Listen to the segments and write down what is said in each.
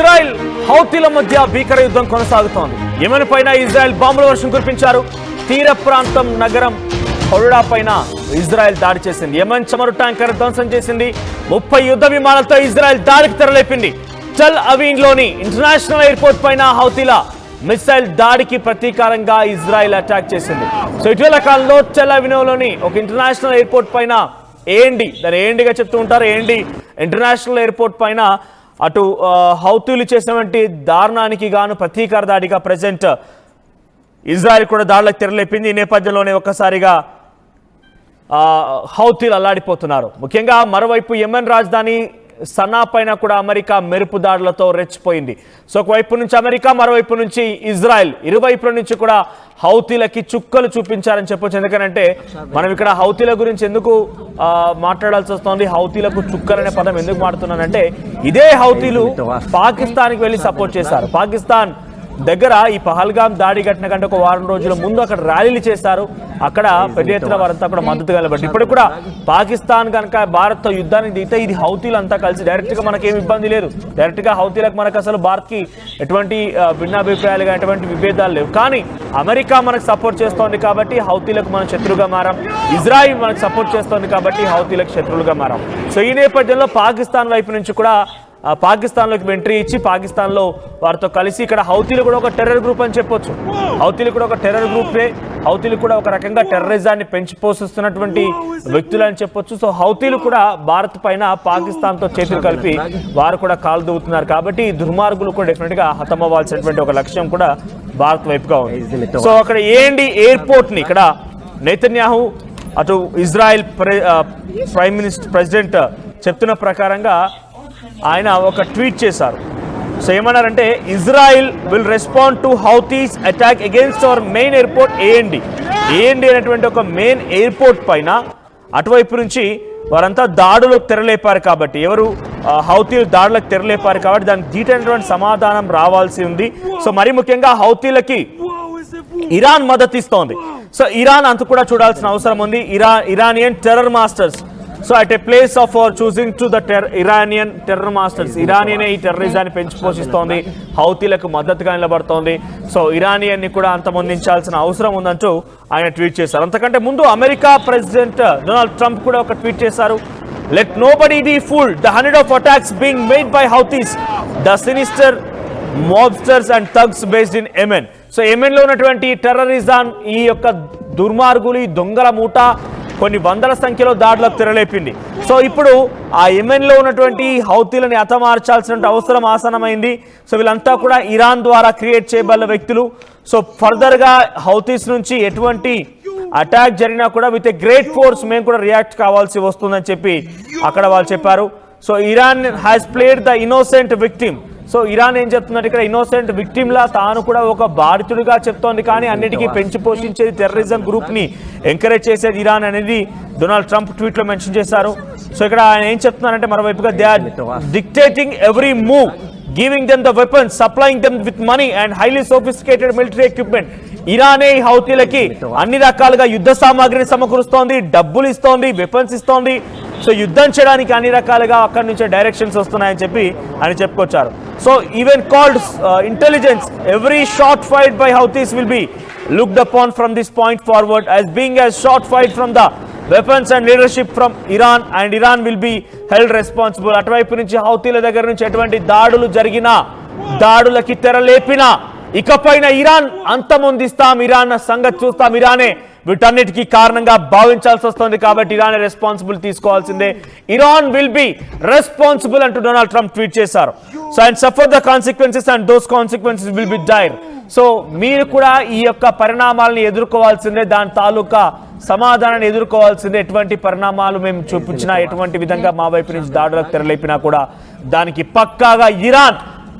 Israel హౌతీల మధ్య భీకర యుద్ధం కొనసాగుతోంది. యెమెన్ పైన ఇజ్రాయెల్ బాంబుల వర్షం కురిపించారు. తీర ప్రాంతం నగరం హౌడా పైన ఇజ్రాయెల్ దాడి చేసింది. యెమెన్ చమురు ట్యాంకర్ ధ్వంసం చేసింది. 30 యుద్ధ విమానాలతో ఇజ్రాయెల్ దాడికి తెరలేపింది. టెల్ అవీవ్ లోని ఇంటర్నేషనల్ ఎయిర్పోర్ట్ పైన హౌతీల మిసైల్ దాడికి ప్రతీకారంగా ఇజ్రాయెల్ అటాక్ చేసింది. సో ఇటీవల కాలంలో టెల్ అవీవ్ లోని ఒక ఇంటర్నేషనల్ ఎయిర్పోర్ట్ పైన దాని ఏఎండిగా చెప్తూ ఉంటారు. ఏఎండి ఇంటర్నేషనల్ ఎయిర్పోర్ట్ పైన అటు హౌతీలు చేసినటువంటి దారుణానికి గాను ప్రతీకార దాడిగా ప్రజెంట్ ఇజ్రాయెల్ కూడా దాడులకు తెరలేపింది. ఈ నేపథ్యంలోనే ఒక్కసారిగా హౌతీలు అల్లాడిపోతున్నారు. ముఖ్యంగా మరోవైపు యెమెన్ రాజధాని సనా పైన కూడా అమెరికా మెరుపు దాడులతో రెచ్చిపోయింది. సో ఒకవైపు నుంచి అమెరికా, మరోవైపు నుంచి ఇజ్రాయెల్, ఇరువైపుల నుంచి కూడా హౌతీలకి చుక్కలు చూపించారని చెప్పొచ్చు. ఎందుకంటే మనం ఇక్కడ హౌతీల గురించి ఎందుకు మాట్లాడాల్సి వస్తుంది, హౌతీలకు చుక్కలు అనే పదం ఎందుకు మాట్లాడుతున్నానంటే ఇదే హౌతీలు పాకిస్తాన్కి వెళ్ళి సపోర్ట్ చేశారు. పాకిస్తాన్ దగ్గర ఈ పహల్గామ్ దాడి ఘటన కంటే ఒక వారం రోజుల ముందు అక్కడ ర్యాలీలు చేశారు. అక్కడ పెద్ద ఎత్తున వారంతా కూడా మద్దతు కలబట్టి ఇప్పుడు కూడా పాకిస్తాన్ కనుక భారత్తో యుద్ధానికి దిగితే ఇది హౌతీలు అంతా కలిసి డైరెక్ట్గా మనకేం ఇబ్బంది లేదు. డైరెక్ట్గా హౌతీలకు మనకు అసలు భారత్కి ఎటువంటి భిన్నాభిప్రాయాలుగా ఎటువంటి విభేదాలు లేవు. కానీ అమెరికా మనకు సపోర్ట్ చేస్తోంది కాబట్టి హౌతీలకు మనం శత్రువుగా మారాం. ఇజ్రాయిల్ మనకు సపోర్ట్ చేస్తోంది కాబట్టి హౌతీలకు శత్రువులుగా మారాం. సో ఈ నేపథ్యంలో పాకిస్తాన్ వైపు నుంచి కూడా పాకిస్తాన్లోకి ఎంట్రీ ఇచ్చి పాకిస్తాన్లో వారితో కలిసి ఇక్కడ హౌతీలు కూడా ఒక టెర్రర్ గ్రూప్ అని చెప్పొచ్చు. హౌతీలు కూడా ఒక టెర్రర్ గ్రూపే. హౌతీలు కూడా ఒక రకంగా టెర్రరిజాన్ని పెంచి పోషిస్తున్నటువంటి వ్యక్తులు అని చెప్పొచ్చు. సో హౌతీలు కూడా భారత్ పైన పాకిస్తాన్తో చేతులు కలిపి వారు కూడా కాలు దూవుతున్నారు. కాబట్టి ఈ దుర్మార్గులు కూడా డెఫినెట్గా హతమవ్వాల్సినటువంటి ఒక లక్ష్యం కూడా భారత్ వైపుగా ఉంది. సో అక్కడ ఏఎండి ఎయిర్పోర్ట్ని ఇక్కడ నెతన్యాహు అటు ఇజ్రాయెల్ ప్రెసిడెంట్ చెప్తున్న ప్రకారంగా ఆయన ఒక ట్వీట్ చేశారు. సో ఏమన్నారంటే Israel will respond to Houthis attack against our main airport AMD అనేటువంటి ఒక మెయిన్ ఎయిర్పోర్ట్ పైన అటువైపు నుంచి వారంతా దాడులకు తెరలేపారు కాబట్టి హౌతీలు దాడులకు తెరలేపారు కాబట్టి దానికి ధీటైనటువంటి సమాధానం రావాల్సి ఉంది. సో మరి ముఖ్యంగా హౌతీలకి ఇరాన్ మద్దతు ఇస్తోంది. సో ఇరాన్ అంత కూడా చూడాల్సిన అవసరం ఉంది. Iranian terror masters so at a place of our choosing to the Iranian terror masters, ఇరానియనే ఈ టెర్రరిజాన్ని పెంచి పోషిస్తోంది, హౌతీలకు మద్దతుగా నిలబడుతోంది. సో ఇరానియన్ని కూడా అంతమొందించాల్సిన అవసరం ఉందంటూ ఆయన ట్వీట్ చేశారు. అంతకంటే ముందు అమెరికా ప్రెసిడెంట్ డొనాల్డ్ ట్రంప్ కూడా ఒక ట్వీట్ చేశారు. Let nobody be fooled, the 100 of attacks being made by Houthis, the sinister mobsters and thugs based in Yemen. So యెమెన్లో ఉన్నటువంటి టెర్రరిజం, ఈ యొక్క దుర్మార్గులు, ఈ దొంగల మూట కొన్ని వందల సంఖ్యలో దాడులకు తెరలేపింది. సో ఇప్పుడు ఆ యెమెన్లో ఉన్నటువంటి హౌతీలని హతమార్చాల్సిన అవసరం ఆసనమైంది. సో వీళ్ళంతా కూడా ఇరాన్ ద్వారా క్రియేట్ చేయబడ్డ వ్యక్తులు. సో ఫర్దర్గా హౌతీస్ నుంచి ఎటువంటి అటాక్ జరిగినా కూడా విత్ ఎ గ్రేట్ ఫోర్స్ మేము కూడా రియాక్ట్ కావాల్సి వస్తుందని చెప్పి అక్కడ వాళ్ళు చెప్పారు. So Iran has played the innocent victim. So Iran ఏం చెప్తున్నట్టు ఇక్కడ ఇన్నోసెంట్ విక్టిమ్లా తాను కూడా ఒక బాధితుడిగా చెప్తోంది. కానీ అన్నిటికీ పెంచి పోషించేది టెర్రరిజం గ్రూప్ని ఎంకరేజ్ చేసేది ఇరాన్ అనేది డొనాల్డ్ ట్రంప్ ట్వీట్లో మెన్షన్ చేశారు. సో ఇక్కడ ఆయన ఏం చెప్తున్నారంటే మరోవైపుగా they are dictating every move, giving them the weapons, supplying them with money and highly sophisticated military equipment. ఇరానే ఈ హౌతీలకి అన్ని రకాలుగా యుద్ధ సామాగ్రిని సమకూరుస్తోంది, డబ్బులు ఇస్తోంది, వెపన్స్ ఇస్తోంది. సో యుద్ధం చేయడానికి అన్ని రకాలుగా అక్కడి నుంచే డైరెక్షన్స్ వస్తున్నాయని చెప్పి ఆయన చెప్పుకొచ్చారు. So even called intelligence, every shot fight by Houthis will be looked upon from this point forward as being a short fight from the weapons and leadership from Iran, and Iran will be held responsible. అటువైపు నుంచి హౌతీల దగ్గర నుంచి ఎటువంటి దాడులు జరిగినా, దాడులకి తెరలేపినా ఇకపైన Iran అంతమొందిస్తాం, Iran సంగతి చూస్తాం, ఇరానే వీటన్నిటికీ కారణంగా భావించాల్సి వస్తుంది. కాబట్టి ఇరానే రెస్పాన్సిబుల్ తీసుకోవాల్సిందే. ఇరాన్ విల్ బి రెస్పాన్సిబుల్ అంటూ డొనాల్డ్ ట్రంప్ ట్వీట్ చేశారు. So and suffer the consequences and those consequences will be dire. So మీరు కూడా ఈ యొక్క పరిణామాలను ఎదుర్కోవాల్సిందే, దాని తాలూకా సమాధానాన్ని ఎదుర్కోవాల్సిందే. ఎటువంటి పరిణామాలు మేము చూపించినా, ఎటువంటి విధంగా మా వైపు నుంచి దాడులకు తెరలేపినా కూడా దానికి పక్కాగా ఇరాన్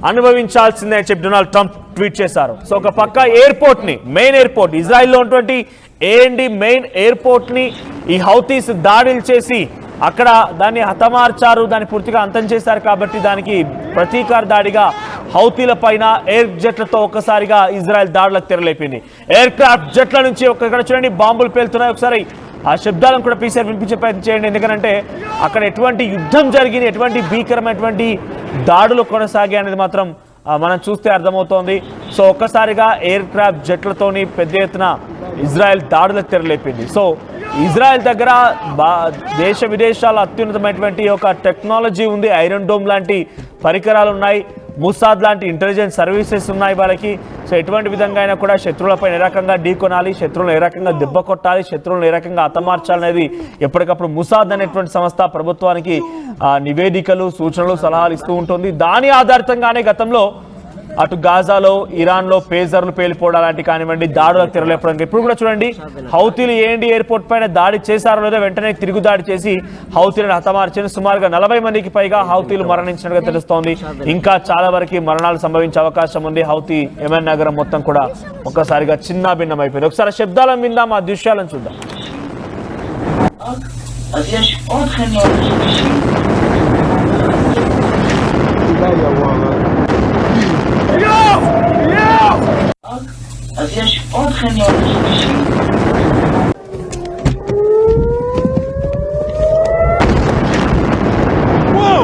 అనుభవించాల్సిందే అని చెప్పి డొనాల్డ్ ట్రంప్ ట్వీట్ చేశారు. సో ఒక పక్క ఎయిర్పోర్ట్ని, మెయిన్ ఎయిర్పోర్ట్, ఇజ్రాయిల్లో ఉన్నటువంటి ఏఎండి మెయిన్ ఎయిర్పోర్ట్ని ఈ హౌతీస్ దాడులు చేసి అక్కడ దాన్ని హతమార్చారు, దాన్ని పూర్తిగా అంతం చేశారు. కాబట్టి దానికి ప్రతీకార దాడిగా హౌతీల పైన ఎయిర్ జెట్లతో ఒక్కసారిగా ఇజ్రాయెల్ దాడులకు తెరలేపింది. ఎయిర్ క్రాఫ్ట్ జెట్ల నుంచి ఇక్కడ చూడండి బాంబులు పేలుతున్నాయి. ఒకసారి ఆ శబ్దాలను కూడా పీసీఆర్ వినిపించే ప్రయత్నం చేయండి. ఎందుకంటే అక్కడ ఎటువంటి యుద్ధం జరిగింది, ఎటువంటి భీకరమైనటువంటి దాడులు కొనసాగి అనేది మాత్రం మనం చూస్తే అర్థమవుతోంది. సో ఒక్కసారిగా ఎయిర్ క్రాఫ్ట్ జెట్లతోని పెద్ద ఎత్తున ఇజ్రాయెల్ దాడులకు తెరలేపింది. సో ఇజ్రాయెల్ దగ్గర దేశ విదేశాల అత్యున్నతమైనటువంటి ఒక టెక్నాలజీ ఉంది. ఐరన్ డోమ్ లాంటి పరికరాలు ఉన్నాయి, ముసాద్ లాంటి ఇంటెలిజెన్స్ సర్వీసెస్ ఉన్నాయి వాళ్ళకి. సో ఎటువంటి విధంగా అయినా కూడా శత్రువులపై ఏ రకంగా ఢీకొనాలి, శత్రువులను ఏ రకంగా దెబ్బ కొట్టాలి, శత్రువులను ఏ రకంగా హతమార్చాలనేది ఎప్పటికప్పుడు ముసాద్ అనేటువంటి సంస్థ ప్రభుత్వానికి నివేదికలు, సూచనలు, సలహాలు ఇస్తూ ఉంటుంది. దాని ఆధారితంగానే గతంలో అటు గాజాలో, ఇరాన్లో పేజర్లు పేలిపోవడం లాంటి కానివ్వండి దాడులకు తెరలేపడానికి ఇప్పుడు కూడా చూడండి, హౌతీలు ఏండి ఎయిర్పోర్ట్ పైన దాడి చేశారో లేదో వెంటనే తిరుగు దాడి చేసి హౌతీలను హతమార్చిన సుమారుగా 40 మందికి పైగా హౌతీలు మరణించినట్టుగా తెలుస్తోంది. ఇంకా చాలా వరకు మరణాలు సంభవించే అవకాశం ఉంది. హౌతీ యెమెన్ నగరం మొత్తం కూడా ఒక్కసారిగా చిన్న భిన్నం అయిపోయింది. ఒకసారి శబ్దాలను విందాం, ఆ దృశ్యాలను చూద్దాం. אז יש עוד חניון שלישי. וואו!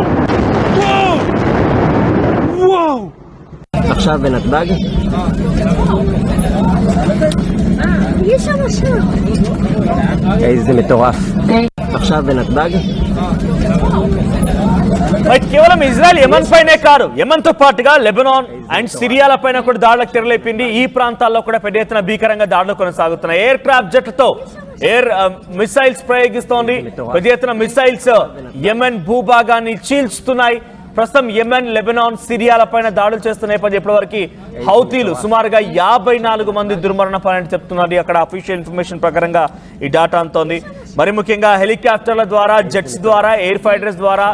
וואו! וואו! עכשיו בנתב"ג? יש שם משהו. איזה מטורף. עכשיו בנתב"ג? కేవలం ఇజ్రాయెల్ యెమెన్ పైనే కాదు, యెమెన్ తో పాటుగా లెబనాన్ అండ్ సిరియాల పైన కూడా దాడులకు తెరలేపింది. ఈ ప్రాంతాల్లో కూడా పెద్ద ఎత్తున భీకరంగా దాడులు కొనసాగుతున్నాయి. ఎయిర్ క్రాఫ్ట్ జెట్లతో ఎయిర్ మిసైల్స్ ప్రయోగిస్తోంది. పెద్ద ఎత్తున మిసైల్స్ యెమెన్ భూభాగాన్ని చీల్చుతున్నాయి. ప్రస్తుతం యెమెన్, లెబనాన్, సిరియాల పైన దాడులు చేస్తున్న నేపథ్యం ఇప్పటివరకు హౌతీలు సుమారుగా 54 మంది దుర్మరణ పాలని చెప్తున్నారు. అక్కడ అఫీషియల్ ఇన్ఫర్మేషన్ ప్రకారంగా ఈ డాటా అంతోంది. మరి ముఖ్యంగా హెలికాప్టర్ల ద్వారా, జెట్స్ ద్వారా, ఎయిర్ ఫైటర్స్ ద్వారా,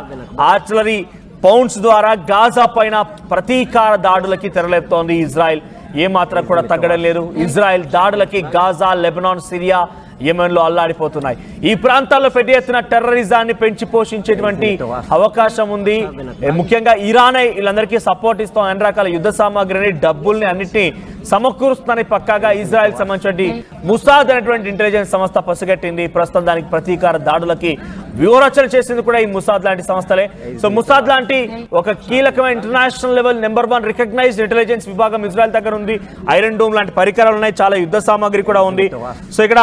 ఆర్టిలరీ పౌండ్స్ ద్వారా గాజా పైన ప్రతీకార దాడులకి తెరలేపుతోంది ఇజ్రాయెల్. ఏమాత్రం కూడా తగ్గడం లేదు. ఇజ్రాయెల్ దాడులకి గాజా, లెబనాన్, సిరియా, యెమెన్లో అల్లాడిపోతున్నాయి. ఈ ప్రాంతాల్లో పెద్ద ఎత్తున టెర్రరిజాన్ని పెంచి పోషించేటువంటి అవకాశం ఉంది. ముఖ్యంగా ఇరానే వీళ్ళందరికీ సపోర్ట్ ఇస్తాం, అన్ని రకాల యుద్ధ సామాగ్రిని, డబ్బుల్ని అన్నింటినీ సమకూరుస్తుందని పక్కాగా ఇజ్రాయెల్ సంబంధించి ముసాద్ అనేటువంటి ఇంటెలిజెన్స్ సంస్థ పసిగట్టింది. ప్రస్తుతం దానికి ప్రతీకార దాడులకి వ్యూహరచన చేసింది కూడా ఈ ముసాద్ లాంటి సంస్థలే. సో ముసాద్ లాంటి ఒక కీలకమైన international level number 1 recognised intelligence విభాగం ఇజ్రాయెల్ దగ్గర ఉంది. ఐరన్ డోమ్ లాంటి పరికరాలు ఉన్నాయి, చాలా యుద్ధ సామాగ్రి కూడా ఉంది. సో ఇక్కడ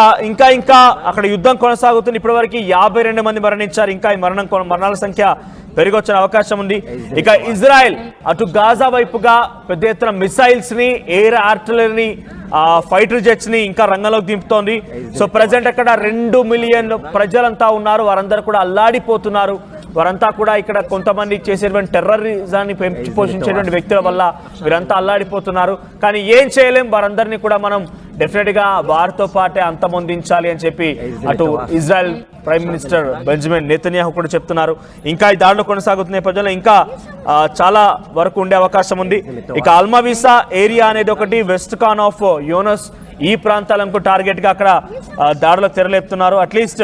ఇంకా అక్కడ యుద్ధం కొనసాగుతుంది. ఇప్పటివరకు 52 మంది మరణించారు. ఇంకా ఈ మరణాల సంఖ్య పెరిగొచ్చిన అవకాశం ఉంది. ఇక ఇజ్రాయెల్ అటు గాజా వైపుగా పెద్ద ఎత్తున మిసైల్స్ ని, ఎయిర్ ఆర్టిలరీని, ఫైటర్ జెట్స్ ని ఇంకా రంగంలోకి దింపుతోంది. సో ప్రజెంట్ అక్కడ 2 మిలియన్ ప్రజలంతా ఉన్నారు. వారందరూ కూడా అల్లాడిపోతున్నారు. వారంతా కూడా ఇక్కడ కొంతమంది చేసేటువంటి టెర్రరిజాన్ని పెంచి పోషించేటువంటి వ్యక్తుల వల్ల వీరంతా అల్లాడిపోతున్నారు. కానీ ఏం చేయలేం, వారందరినీ కూడా మనం డెఫినెట్ గా వారితో పాటే అంతమొందించాలి అని చెప్పి అటు Israel prime minister Benjamin Netanyahu కూడా చెప్తున్నారు. ఇంకా ఈ దాడులు కొనసాగుతున్న నేపథ్యంలో ఇంకా చాలా వరకు ఉండే అవకాశం ఉంది. ఇక అల్మవిసా ఏరియా అనేది ఒకటి, వెస్ట్ కాన్ ఆఫ్ యోనస్, ఈ ప్రాంతాలకు టార్గెట్ గా అక్కడ దాడులకు తెరలేపుతున్నారు. అట్లీస్ట్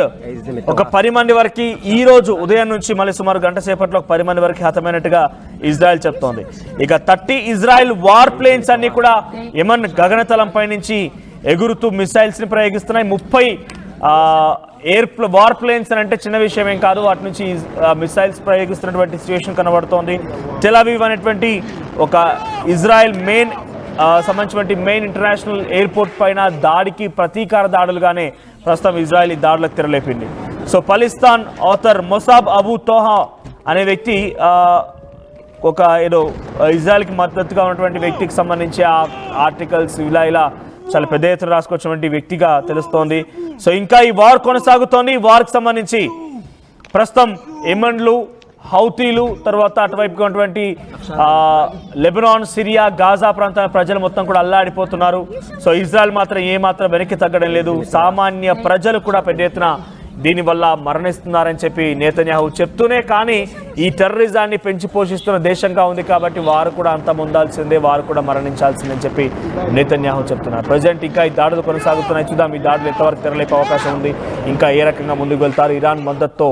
ఒక 10 మంది వరకు ఈ రోజు ఉదయం నుంచి మళ్ళీ సుమారు గంట సేపట్లో 10 మంది వరకు హతమైనట్టుగా ఇజ్రాయెల్ చెప్తోంది. ఇక 30 ఇజ్రాయెల్ వార్ ప్లేన్స్ అన్ని కూడా యెమెన్ గగనతలంపై నుంచి ఎగురుతూ మిసైల్స్ ని ప్రయోగిస్తున్నాయి. 30 వార్ ప్లేన్స్ అని అంటే చిన్న విషయం ఏం కాదు. వాటి నుంచి మిసైల్స్ ప్రయోగిస్తున్నటువంటి సిచ్యువేషన్ కనబడుతోంది. టెల్ అవీవ్ అనేటువంటి ఒక ఇజ్రాయెల్ సంబంధించినటువంటి మెయిన్ ఇంటర్నేషనల్ ఎయిర్పోర్ట్ పైన దాడికి ప్రతీకార దాడులుగానే ప్రస్తుతం ఇజ్రాయెల్ ఈ దాడులకు తెరలేపింది. సో పాలిస్తాన్ ఆథర్ మొసాబ్ అబూ తోహా అనే వ్యక్తి ఒక ఇజ్రాయెల్కి మద్దతుగా ఉన్నటువంటి వ్యక్తికి సంబంధించి ఆ ఆర్టికల్స్ ఇలా చాలా పెద్ద ఎత్తున రాసుకొచ్చినటువంటి వ్యక్తిగా తెలుస్తోంది. సో ఇంకా ఈ వార్ కొనసాగుతోంది. ఈ వార్కి సంబంధించి ప్రస్తుతం యెమెన్లు, హౌతీలు, తర్వాత అటువైపుగా ఉన్నటువంటి లెబనాన్, సిరియా, గాజా ప్రాంతాల ప్రజలు మొత్తం కూడా అల్లాడిపోతున్నారు. సో ఇజ్రాయెల్ మాత్రం ఏమాత్రం వెనక్కి తగ్గడం లేదు. సామాన్య ప్రజలు కూడా పెద్ద ఎత్తున దీనివల్ల మరణిస్తున్నారని చెప్పి నెతన్యాహు చెప్తూనే, కానీ ఈ టెర్రరిజాన్ని పెంచి పోషిస్తున్న దేశంగా ఉంది కాబట్టి వారు కూడా అంతమొందాల్సిందే, వారు కూడా మరణించాల్సిందని చెప్పి నెతన్యాహు చెప్తున్నారు. ప్రజెంట్ ఇంకా ఈ దాడులు కొనసాగుతున్నాయి. చూద్దాం ఈ దాడులు ఎంతవరకు తెరలేపే అవకాశం ఉంది, ఇంకా ఏ రకంగా ముందుకు వెళ్తారు. ఇరాన్ మద్దతుతో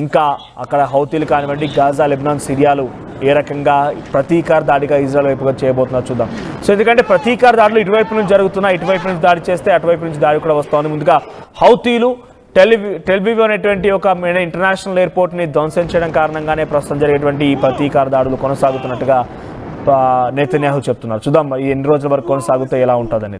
ఇంకా అక్కడ హౌతీలు కానివ్వండి, గాజా, లెబనాన్, సిరియాలు ఏ రకంగా ప్రతీకార దాడిగా ఇజ్రాయెల్ వైపుగా చేయబోతున్నారు చూద్దాం. సో ఎందుకంటే ప్రతీకార దాడులు ఇటువైపు నుంచి జరుగుతున్నాయి. ఇటువైపు నుంచి దాడి చేస్తే అటువైపు నుంచి దాడి కూడా వస్తుంది. ముందుగా హౌతీలు టెల్వివ్ అనేటువంటి ఒక ఇంటర్నేషనల్ ఎయిర్పోర్ట్ని ధ్వంసం చేయడం కారణంగానే ప్రస్తుతం జరిగేటువంటి ఈ ప్రతీకార దాడులు కొనసాగుతున్నట్టుగా నెతన్యాహు చెప్తున్నారు. చూద్దాం ఈ ఎన్ని రోజుల వరకు కొనసాగుతాయి, ఎలా ఉంటుందని.